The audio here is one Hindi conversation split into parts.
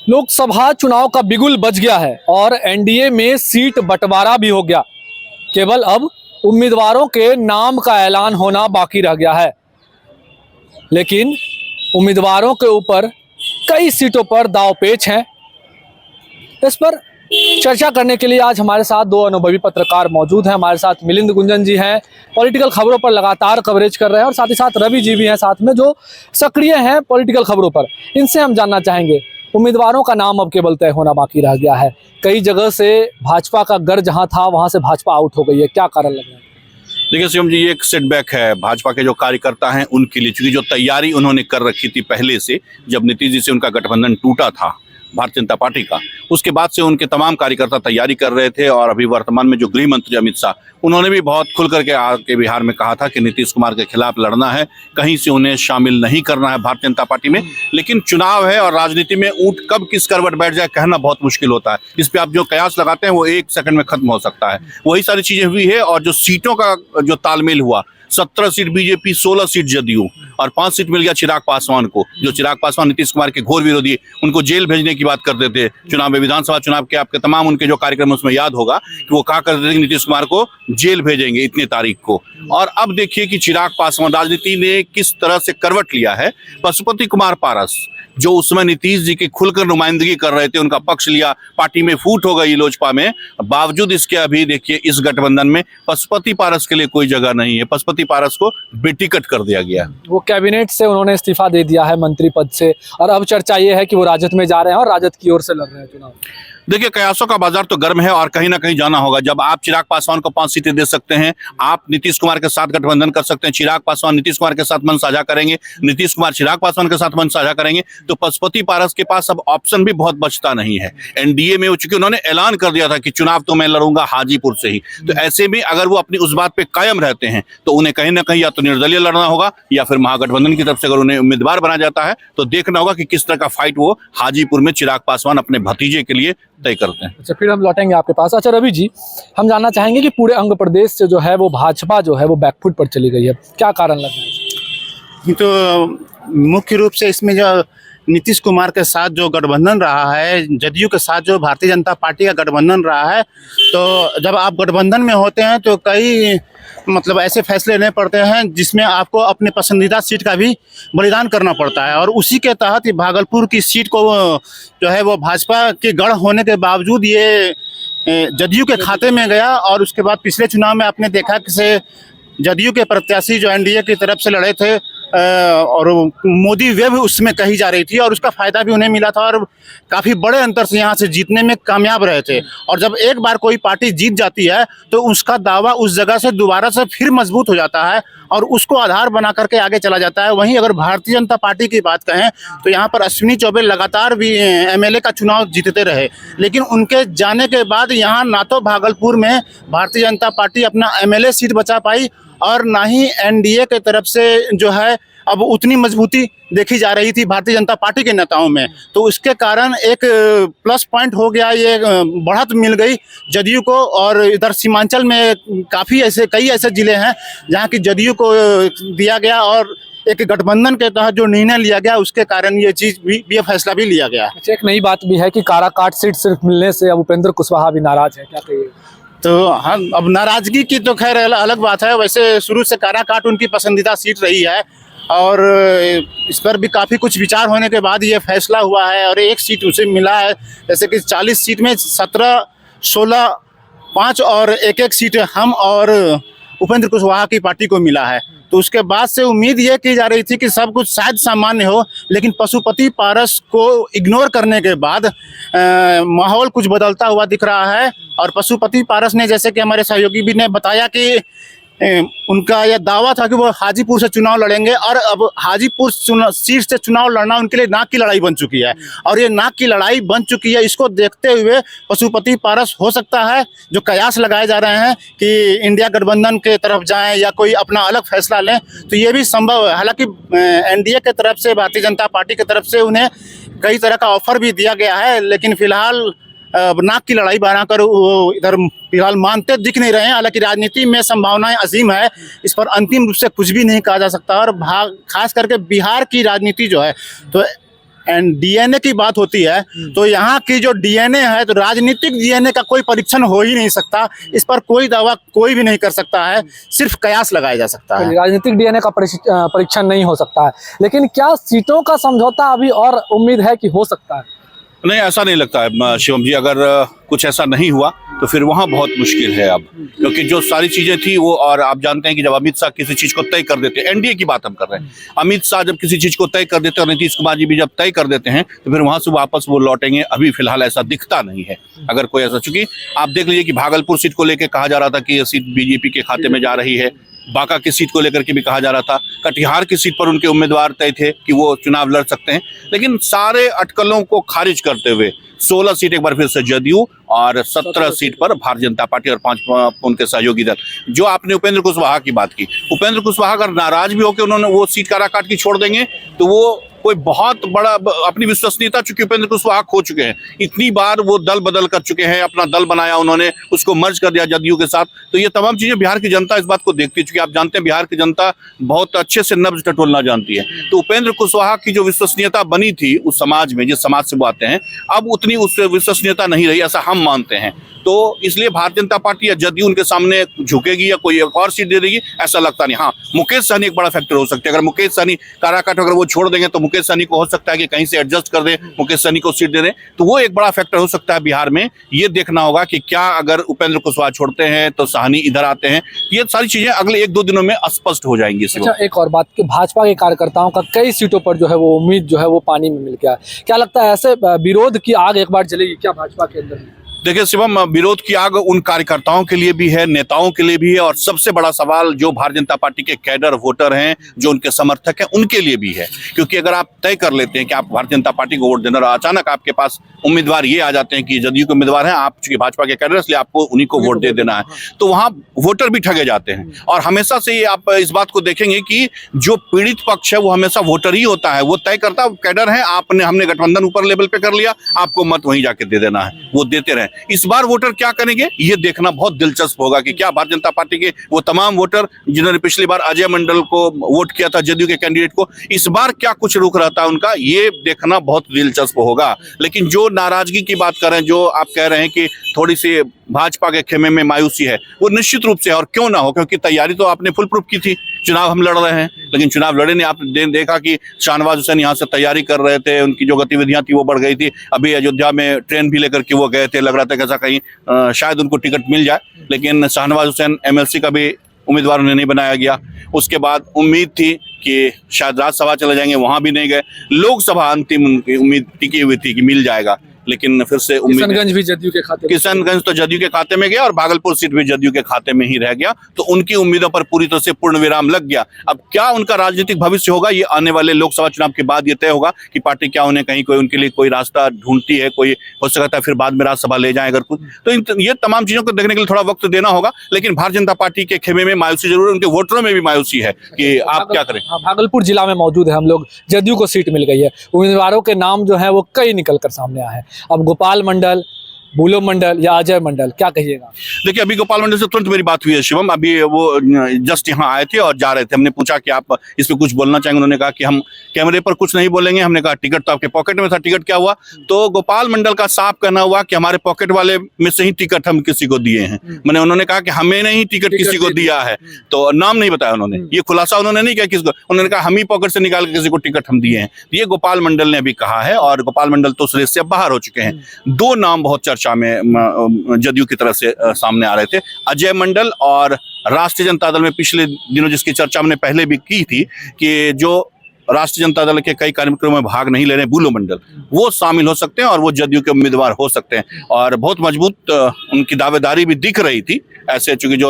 लोकसभा चुनाव का बिगुल बज गया है और एनडीए में सीट बंटवारा भी हो गया। केवल अब उम्मीदवारों के नाम का ऐलान होना बाकी रह गया है। लेकिन उम्मीदवारों के ऊपर कई सीटों पर दांव-पेच हैं। इस पर चर्चा करने के लिए आज हमारे साथ दो अनुभवी पत्रकार मौजूद हैं। हमारे साथ मिलिंद गुंजन जी हैं, पॉलिटिकल खबरों पर लगातार कवरेज कर रहे हैं, और साथ ही साथ रवि जी भी हैं साथ में, जो सक्रिय हैं पॉलिटिकल खबरों पर। इनसे हम जानना चाहेंगे, उम्मीदवारों का नाम अब केवल तय होना बाकी रह गया है। कई जगह से भाजपा का गढ़ जहां था वहां से भाजपा आउट हो गई है, क्या कारण लग रहा है? देखिए शिवम जी, ये एक सेटबैक है भाजपा के जो कार्यकर्ता हैं उनके लिए, क्योंकि जो तैयारी उन्होंने कर रखी थी पहले से, जब नीतीश जी से उनका गठबंधन टूटा था भारतीय जनता पार्टी का, उसके बाद से उनके तमाम कार्यकर्ता तैयारी कर रहे थे। और अभी वर्तमान में जो गृह मंत्री अमित शाह, उन्होंने भी बहुत खुल करके आके बिहार में कहा था कि नीतीश कुमार के खिलाफ लड़ना है, कहीं से उन्हें शामिल नहीं करना है भारतीय जनता पार्टी में। लेकिन चुनाव है और राजनीति में ऊंट कब किस करवट बैठ जाए कहना बहुत मुश्किल होता है। इस पे आप जो कयास लगाते हैं वो एक सेकंड में खत्म हो सकता है। वही सारी चीजें हुई है। और जो सीटों का जो तालमेल हुआ, 17 सीट बीजेपी, 16 सीट जदयू, और 5 सीट मिल गया चिराग पासवान को, जो चिराग पासवान नीतीश कुमार के घोर विरोधी, उनको जेल भेजने की बात करते थे चुनाव में। विधानसभा चुनाव के आपके तमाम उनके जो कार्यक्रम उसमें याद होगा कि वो कहा करते थे कि नीतीश कुमार को जेल भेजेंगे इतने तारीख को। और अब देखिए कि चिराग पासवान, राजनीति ने किस तरह से करवट लिया है। पशुपति कुमार पारस, जो उस समय नीतीश जी की खुलकर नुमाइंदगी कर रहे थे, उनका पक्ष लिया, पार्टी में फूट हो गई लोजपा में, बावजूद इसके अभी देखिए इस गठबंधन में पशुपति पारस के लिए कोई जगह नहीं है। पशुपति पारस को बेटिकट कर दिया गया। वो कैबिनेट से उन्होंने इस्तीफा दे दिया है, मंत्री पद से, और अब चर्चा ये है कि वो राजद में जा रहे हैं और राजद की ओर से लड़ रहे हैं चुनाव। देखिए कयासों का बाजार तो गर्म है और कहीं ना कहीं जाना होगा। जब आप चिराग पासवान को 5 सीटें दे सकते हैं, आप नीतीश कुमार के साथ गठबंधन कर सकते हैं, चिराग पासवान नीतीश कुमार के साथ मन साझा करेंगे, नीतीश कुमार चिराग पासवान के साथ मन साझा करेंगे, तो पशुपति पारस के पास अब ऑप्शन भी बहुत बचता नहीं है। एनडीए में, चूंकि उन्होंने ऐलान कर दिया था कि चुनाव तो मैं लड़ूंगा हाजीपुर से ही, तो ऐसे में अगर वो अपनी उस बात पे कायम रहते हैं तो उन्हें कहीं ना कहीं या तो निर्दलीय लड़ना होगा, या फिर महागठबंधन की तरफ से अगर उन्हें उम्मीदवार बना जाता है तो देखना होगा कि किस तरह का फाइट वो हाजीपुर में चिराग पासवान अपने भतीजे के लिए तय करते हैं। अच्छा, फिर हम लौटेंगे आपके पास। अच्छा रवि जी, हम जानना चाहेंगे कि पूरे अंग प्रदेश से जो है वो भाजपा जो है वो बैकफुट पर चली गई है, क्या कारण लग रहा है? तो मुख्य रूप से इसमें जो नीतीश कुमार के साथ जो गठबंधन रहा है, जदयू के साथ जो भारतीय जनता पार्टी का गठबंधन रहा है, तो जब आप गठबंधन में होते हैं तो कई ऐसे फैसले लेने पड़ते हैं जिसमें आपको अपने पसंदीदा सीट का भी बलिदान करना पड़ता है। और उसी के तहत भागलपुर की सीट को जो है वो भाजपा के गढ़ होने के बावजूद ये जदयू के खाते में गया। और उसके बाद पिछले चुनाव में आपने देखा कि जदयू के प्रत्याशी जो एनडीए की तरफ से लड़े थे और मोदी वेव उसमें कही जा रही थी, और उसका फायदा भी उन्हें मिला था और काफ़ी बड़े अंतर से यहाँ से जीतने में कामयाब रहे थे। और जब एक बार कोई पार्टी जीत जाती है तो उसका दावा उस जगह से दोबारा से फिर मजबूत हो जाता है और उसको आधार बना करके आगे चला जाता है। वहीं अगर भारतीय जनता पार्टी की बात कहें तो यहाँ पर अश्विनी चौबे लगातार भी एमएलए का चुनाव जीतते रहे, लेकिन उनके जाने के बाद यहाँ ना तो भागलपुर में भारतीय जनता पार्टी अपना एमएलए सीट बचा पाई और ना ही एनडीए के तरफ से जो है अब उतनी मजबूती देखी जा रही थी भारतीय जनता पार्टी के नेताओं में। तो उसके कारण एक प्लस पॉइंट हो गया, ये बढ़त मिल गई जदयू को। और इधर सीमांचल में कई ऐसे जिले हैं जहां की जदयू को दिया गया, और एक गठबंधन के तहत जो निर्णय लिया गया उसके कारण ये फैसला भी लिया गया। अच्छा, एक नई बात भी है कि काराकाट सीट सिर्फ मिलने से अब उपेंद्र कुशवाहा भी नाराज है, क्या कहिए? तो हाँ, अब नाराजगी की तो खैर अलग बात है। वैसे शुरू से काराकाट उनकी पसंदीदा सीट रही है और इस पर भी काफ़ी कुछ विचार होने के बाद ये फैसला हुआ है। और एक सीट उसे मिला है, जैसे कि 40 सीट में 17, 16, 5 और एक सीट हम और उपेंद्र कुशवाहा की पार्टी को मिला है। तो उसके बाद से उम्मीद ये की जा रही थी कि सब कुछ शायद सामान्य हो, लेकिन पशुपति पारस को इग्नोर करने के बाद माहौल कुछ बदलता हुआ दिख रहा है। और पशुपति पारस ने, जैसे कि हमारे सहयोगी भी ने बताया कि उनका यह दावा था कि वो हाजीपुर से चुनाव लड़ेंगे, और अब हाजीपुर सीट से चुनाव लड़ना उनके लिए नाक की लड़ाई बन चुकी है। और ये नाक की लड़ाई बन चुकी है, इसको देखते हुए पशुपति पारस हो सकता है जो कयास लगाए जा रहे हैं कि इंडिया गठबंधन के तरफ जाएं या कोई अपना अलग फैसला लें, तो ये भी संभव है। हालांकि एनडीए के तरफ से, भारतीय जनता पार्टी की तरफ से उन्हें कई तरह का ऑफर भी दिया गया है, लेकिन फिलहाल नाक की लड़ाई बनाकर वो इधर फिलहाल मानते दिख नहीं रहे हैं। हालांकि राजनीति में संभावनाएं असीम है, इस पर अंतिम रूप से कुछ भी नहीं कहा जा सकता। और खास करके बिहार की राजनीति जो है, तो एंड डीएनए की बात होती है तो यहाँ की जो डीएनए है तो राजनीतिक डीएनए का कोई परीक्षण हो ही नहीं सकता। इस पर कोई दावा कोई भी नहीं कर सकता है, सिर्फ कयास लगाया जा सकता है। राजनीतिक डीएनए का परीक्षण नहीं हो सकता है, लेकिन क्या सीटों का समझौता अभी और उम्मीद है कि हो सकता है? नहीं, ऐसा नहीं लगता है शिवम जी। अगर कुछ ऐसा नहीं हुआ तो फिर वहाँ बहुत मुश्किल है अब, क्योंकि जो सारी चीजें थी वो, और आप जानते हैं कि जब अमित शाह किसी चीज को तय कर देते हैं, एनडीए की बात हम कर रहे हैं, अमित शाह जब किसी चीज को तय कर देते हैं और नीतीश कुमार जी भी जब तय कर देते हैं तो फिर वहां से वापस वो लौटेंगे। अभी फिलहाल ऐसा दिखता नहीं है अगर कोई ऐसा, चूंकि आप देख लीजिए कि भागलपुर सीट को लेकर कहा जा रहा था कि ये सीट बीजेपी के खाते में जा रही है, बांका की सीट को लेकर के भी कहा जा रहा था, कटिहार की सीट पर उनके उम्मीदवार तय थे कि वो चुनाव लड़ सकते हैं, लेकिन सारे अटकलों को खारिज करते हुए 16 सीट एक बार फिर से जदयू और 17 सीट पर भारतीय जनता पार्टी और 5 उनके सहयोगी दल। जो आपने उपेंद्र कुशवाहा की बात की, उपेंद्र कुशवाहा अगर नाराज भी होकर उन्होंने वो सीट कारा काट की छोड़ देंगे तो वो कोई बहुत बड़ा अपनी विश्वसनीयता, चूंकि उपेंद्र कुशवाहा खो चुके हैं, इतनी बार वो दल बदल कर चुके हैं, अपना दल बनाया उन्होंने, उसको मर्ज कर दिया जदयू के साथ, तो ये तमाम चीजें बिहार की जनता इस बात को देखती है। चूंकि आप जानते हैं बिहार की जनता बहुत अच्छे से नब्ज टटोलना जानती है, तो उपेंद्र कुशवाहा की जो विश्वसनीयता बनी थी उस समाज में, जिस समाज से वो आते हैं, अब उतनी उस विश्वसनीयता नहीं रही, ऐसा हम मानते हैं। तो इसलिए भारतीय जनता पार्टी या जदयू उनके सामने झुकेगी या कोई एक और सीट दे देगी, ऐसा लगता नहीं। हाँ, मुकेश सहनी एक बड़ा फैक्टर हो सकता है। अगर मुकेश सहनी काराकाट अगर वो छोड़ देंगे तो मुकेश सहनी को हो सकता है कि कहीं से एडजस्ट कर दे, मुकेश सहनी को सीट दे दें, तो वो एक बड़ा फैक्टर हो सकता है बिहार में। ये देखना होगा कि क्या अगर उपेंद्र कुशवाहा छोड़ते हैं तो सहनी इधर आते हैं, ये सारी चीजें अगले 1-2 दिनों में स्पष्ट हो जाएंगी। अच्छा, एक और बात कि भाजपा के कार्यकर्ताओं का कई सीटों पर जो है वो उम्मीद जो है वो पानी में मिल गया है। क्या लगता है ऐसे विरोध की आग एक बार जलेगी क्या भाजपा के अंदर? देखिए शिवम, विरोध की आग उन कार्यकर्ताओं के लिए भी है, नेताओं के लिए भी है, और सबसे बड़ा सवाल जो भारतीय जनता पार्टी के कैडर वोटर हैं, जो उनके समर्थक हैं, उनके लिए भी है। क्योंकि अगर आप तय कर लेते हैं कि आप भारतीय जनता पार्टी को वोट देना और अचानक आपके पास उम्मीदवार ये आ जाते हैं कि जदयू के उम्मीदवार हैं, आप चूंकि भाजपा के कैडर इसलिए आपको उन्हीं को वोट दे देना है, तो वहां वोटर भी ठगे जाते हैं। और हमेशा से आप इस बात को देखेंगे कि जो पीड़ित पक्ष है वो हमेशा वोटर ही होता है, वो तय करता है, कैडर है, हमने गठबंधन ऊपर लेवल पे कर लिया, आपको मत वहीं जाके दे देना है, वो देते रहे। इस बार वोटर क्या करेंगे ये देखना बहुत दिलचस्प होगा कि क्या भारतीय जनता पार्टी के वो तमाम वोटर जिन्होंने पिछली बार अजय मंडल को वोट किया था, जदयू के कैंडिडेट को, इस बार क्या कुछ रुख रहता है उनका, ये देखना बहुत दिलचस्प होगा। लेकिन जो नाराजगी की बात कर रहे हैं, जो आप कह रहे हैं कि थोड़ी सी भाजपा के खेमे में मायूसी है, वो निश्चित रूप से, और क्यों ना हो, क्योंकि तैयारी तो आपने फुल प्रूफ की थी, चुनाव हम लड़ रहे हैं, लेकिन चुनाव लड़े नहीं। आपने देखा कि शाहनवाज हुसैन यहाँ से तैयारी कर रहे थे, उनकी जो गतिविधियां थी वो बढ़ गई थी। अभी अयोध्या में ट्रेन भी लेकर के वो गए थे, लग रहा था कि ऐसा कहीं शायद उनको टिकट मिल जाए, लेकिन शाहनवाज हुसैन एमएलसी का भी उम्मीदवार उन्हें नहीं बनाया गया। उसके बाद उम्मीद थी कि शायद राज्यसभा चले जाएंगे, वहां भी नहीं गए। लोकसभा अंतिम उनकी उम्मीद टिकी हुई थी कि मिल जाएगा, लेकिन फिर से किशनगंज भी जदयू के खाते में, किशनगंज तो जदयू के खाते में गया और भागलपुर सीट भी जदयू के खाते में ही रह गया, तो उनकी उम्मीदों पर पूरी तरह से पूर्ण विराम लग गया। अब क्या उनका राजनीतिक भविष्य होगा ये आने वाले लोकसभा चुनाव के बाद ये तय होगा कि पार्टी क्या उन्हें कहीं कोई उनके लिए कोई रास्ता ढूंढती है, कोई हो सकता है फिर बाद में राज्यसभा ले जाए अगर कुछ, तो ये तमाम चीजों को देखने के लिए थोड़ा वक्त देना होगा। लेकिन भारतीय जनता पार्टी के खेमे में मायूसी जरूर है, उनके वोटरों में भी मायूसी है कि आप क्या करें। भागलपुर जिला में मौजूद है हम लोग, जदयू को सीट मिल गई है, उम्मीदवारों के नाम जो है वो कई निकल कर सामने आए हैं। अब गोपाल मंडल, बुलो मंडल या अजय मंडल, क्या कहिएगा? देखिए, अभी गोपाल मंडल से तुरंत मेरी बात हुई है शिवम, अभी वो जस्ट यहाँ आए थे और जा रहे थे। हमने पूछा कि आप इस पे कुछ बोलना चाहेंगे, उन्होंने कहा कि हम कैमरे पर कुछ नहीं बोलेंगे। हमने कहा टिकट तो आपके पॉकेट में था, टिकट क्या हुआ? तो गोपाल मंडल का साफ कहना हुआ कि हमारे पॉकेट वाले में से ही टिकट हम किसी को दिए हैं। मैंने उन्होंने कहा कि हमें नहीं टिकट किसी को दिया है, तो नाम नहीं बताया उन्होंने, ये खुलासा उन्होंने नहीं किया किसको, उन्होंने कहा हम ही पॉकेट से निकाल के किसी को टिकट हम दिए हैं। ये गोपाल मंडल ने अभी कहा है, और गोपाल मंडल तो उस रेस से बाहर हो चुके हैं। 2 नाम बहुत चर्चा में जदयू की तरफ से सामने आ रहे थे, अजय मंडल और राष्ट्रीय जनता दल में पिछले दिनों जिसकी चर्चा हमने पहले भी की थी कि जो राष्ट्रीय जनता दल के कई कार्यक्रमों में भाग नहीं ले रहे बुलो मंडल, वो शामिल हो सकते हैं और वो जदयू के उम्मीदवार हो सकते हैं। और बहुत मजबूत उनकी दावेदारी भी दिख रही थी ऐसे, चूंकि जो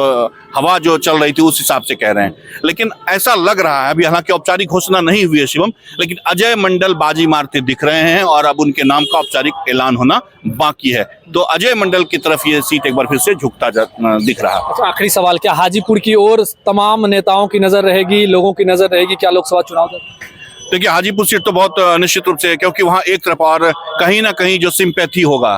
हवा जो चल रही थी उस हिसाब से कह रहे हैं। लेकिन ऐसा लग रहा है, अभी हालांकि औपचारिक घोषणा नहीं हुई है शिवम, लेकिन अजय मंडल बाजी मारते दिख रहे हैं और अब उनके नाम का औपचारिक ऐलान होना बाकी है। तो अजय मंडल की तरफ ये सीट एक बार फिर से झुकता दिख रहा है। अच्छा, आखिरी सवाल, क्या हाजीपुर की ओर तमाम नेताओं की नजर रहेगी, लोगों की नजर रहेगी क्या लोकसभा चुनाव तक? देखिए हाजीपुर सीट तो बहुत निश्चित रूप से है, क्योंकि वहाँ एक तरफ और कहीं ना कहीं जो सिंपैथी होगा,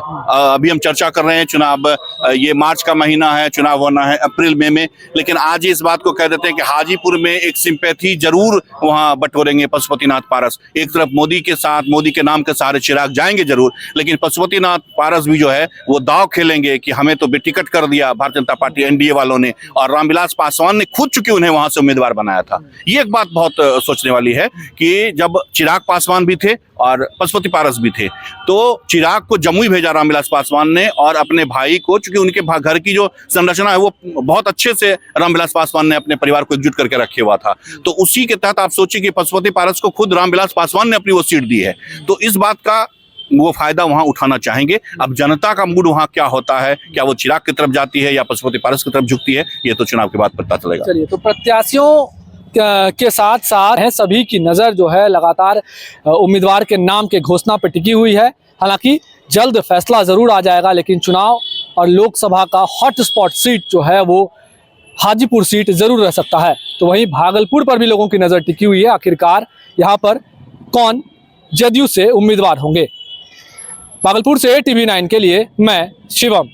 अभी हम चर्चा कर रहे हैं चुनाव, ये मार्च का महीना है, चुनाव होना है अप्रैल मई में, लेकिन आज ही इस बात को कह देते हैं कि हाजीपुर में एक सिंपैथी जरूर वहाँ बटोरेंगे पशुपतिनाथ पारस। एक तरफ मोदी के साथ, मोदी के नाम के सहारे चिराग जाएंगे जरूर, लेकिन पशुपतिनाथ पारस भी जो है वो दाव खेलेंगे कि हमें तो बेटिकट कर दिया भारतीय जनता पार्टी एनडीए वालों ने, और रामविलास पासवान ने खुद चूंकि उन्हें वहां से उम्मीदवार बनाया था। ये एक बात बहुत सोचने वाली है कि जब चिराग पासवान भी थे और पशुपति पारस भी थे, तो चिराग को जमुई भेजा रामविलास पासवान ने, और अपने भाई को, चूंकि उनके घर की जो संरचना है वो बहुत अच्छे से रामविलास पासवान ने अपने परिवार को एकजुट करके रखे हुआ था, तो उसी के तहत आप सोचिए कि पशुपति पारस को खुद रामविलास पासवान ने अपनी वो सीट दी है, तो इस बात का वो फायदा वहां उठाना चाहेंगे। अब जनता का मूड वहां क्या होता है, क्या वो चिराग की तरफ जाती है या पशुपति पारस की तरफ झुकती है, ये तो चुनाव के बाद पता चलेगा। चलिए, तो प्रत्याशियों के साथ साथ है सभी की नज़र जो है लगातार उम्मीदवार के नाम के घोषणा पर टिकी हुई है। हालांकि जल्द फैसला ज़रूर आ जाएगा, लेकिन चुनाव और लोकसभा का हॉटस्पॉट सीट जो है वो हाजीपुर सीट ज़रूर रह सकता है। तो वहीं भागलपुर पर भी लोगों की नज़र टिकी हुई है, आखिरकार यहाँ पर कौन जदयू से उम्मीदवार होंगे। भागलपुर से TV9 के लिए मैं शिवम।